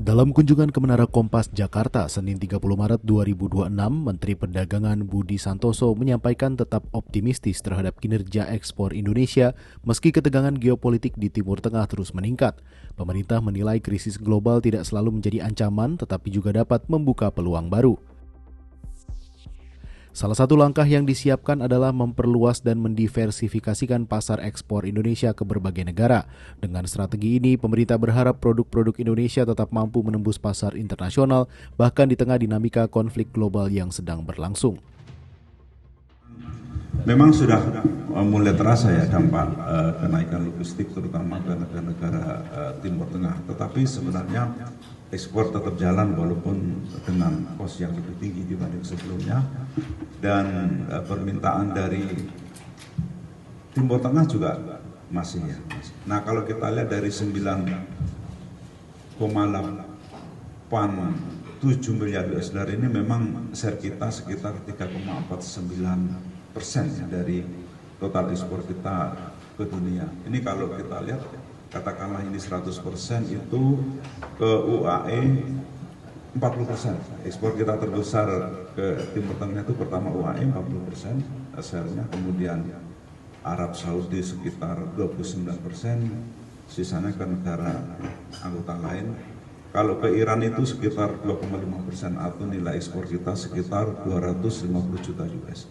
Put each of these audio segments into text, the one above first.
Dalam kunjungan ke Menara Kompas Jakarta Senin 30 Maret 2026, Menteri Perdagangan Budi Santoso menyampaikan tetap optimistis terhadap kinerja ekspor Indonesia meski ketegangan geopolitik di Timur Tengah terus meningkat. Pemerintah menilai krisis global tidak selalu menjadi ancaman tetapi juga dapat membuka peluang baru. Salah satu langkah yang disiapkan adalah memperluas dan mendiversifikasikan pasar ekspor Indonesia ke berbagai negara. Dengan strategi ini, pemerintah berharap produk-produk Indonesia tetap mampu menembus pasar internasional, bahkan di tengah dinamika konflik global yang sedang berlangsung. Memang sudah mulai terasa ya dampak kenaikan logistik terutama ke negara-negara Timur Tengah. Tetapi sebenarnya ekspor tetap jalan walaupun dengan kos yang lebih tinggi dibanding sebelumnya. Dan permintaan dari Timur Tengah juga masih ya. Nah kalau kita lihat dari 9,8 miliar US dollar ini memang share kita sekitar 3,49% ya, dari total ekspor kita ke dunia. Ini kalau kita lihat katakanlah ini 100% itu ke UAE 40%. Ekspor kita terbesar ke Timur Tengah itu pertama UAE 40% share-nya, kemudian Arab Saudi sekitar 29%, sisanya ke negara anggota lain. Kalau ke Iran itu sekitar 2,5% atau nilai ekspor kita sekitar 250 juta US.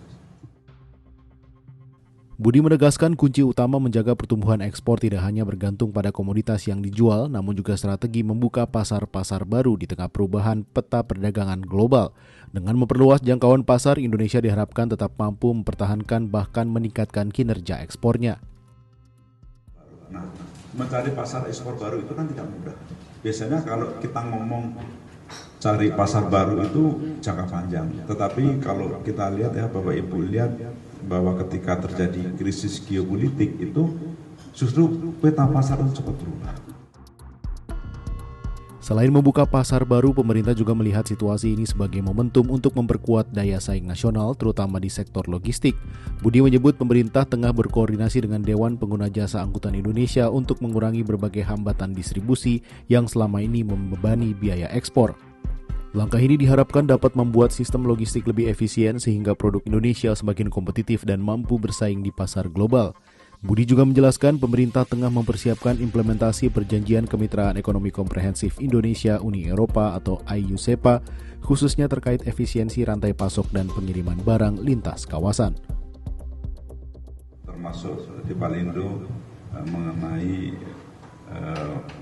Budi menegaskan kunci utama menjaga pertumbuhan ekspor tidak hanya bergantung pada komoditas yang dijual, namun juga strategi membuka pasar-pasar baru di tengah perubahan peta perdagangan global. Dengan memperluas jangkauan pasar, Indonesia diharapkan tetap mampu mempertahankan bahkan meningkatkan kinerja ekspornya. Nah, mencari pasar ekspor baru itu kan tidak mudah. Biasanya kalau kita ngomong cari pasar baru itu jangka panjang. Tetapi kalau kita lihat ya Bapak Ibu lihat bahwa ketika terjadi krisis geopolitik itu justru peta pasar itu cepat berubah. Selain membuka pasar baru, pemerintah juga melihat situasi ini sebagai momentum untuk memperkuat daya saing nasional, terutama di sektor logistik. Budi menyebut pemerintah tengah berkoordinasi dengan Dewan Pengguna Jasa Angkutan Indonesia untuk mengurangi berbagai hambatan distribusi yang selama ini membebani biaya ekspor. Langkah ini diharapkan dapat membuat sistem logistik lebih efisien sehingga produk Indonesia semakin kompetitif dan mampu bersaing di pasar global. Budi juga menjelaskan pemerintah tengah mempersiapkan implementasi Perjanjian Kemitraan Ekonomi Komprehensif Indonesia-Uni Eropa atau IUCEPA, khususnya terkait efisiensi rantai pasok dan pengiriman barang lintas kawasan. Termasuk di Balindo mengenai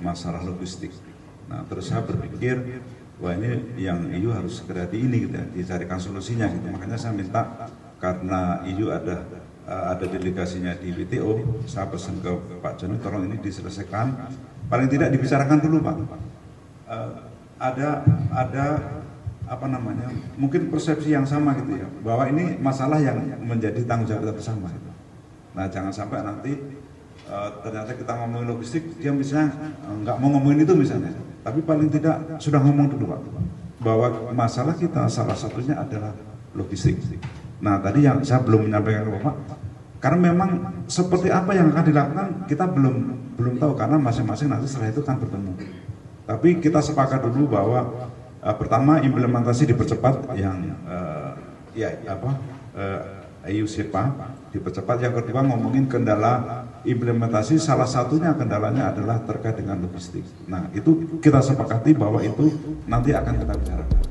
masalah logistik. Nah, terus saya berpikir wah ini yang EU harus segera dicarikan solusinya gitu. Makanya saya minta karena EU ada delegasinya di WTO, saya pesan ke Pak Joni tolong ini diselesaikan. Paling tidak dibicarakan dulu Pak. Ada mungkin persepsi yang sama gitu ya, bahwa ini masalah yang menjadi tanggung jawab kita bersama. Gitu. Nah jangan sampai nanti ternyata kita ngomongin logistik, dia misalnya nggak mau ngomongin itu misalnya. Tapi paling tidak sudah ngomong dulu Pak, bahwa masalah kita salah satunya adalah logistik. Nah tadi yang saya belum menyampaikan ke Bapak, karena memang seperti apa yang akan dilakukan kita belum tahu karena masing-masing nanti setelah itu kan bertemu. Tapi kita sepakat dulu bahwa pertama implementasi dipercepat yang IUCEPA dipercepat. Yang kedua ngomongin kendala implementasi, salah satunya kendalanya adalah terkait dengan logistik. Nah itu kita sepakati bahwa itu nanti akan kita bicarakan.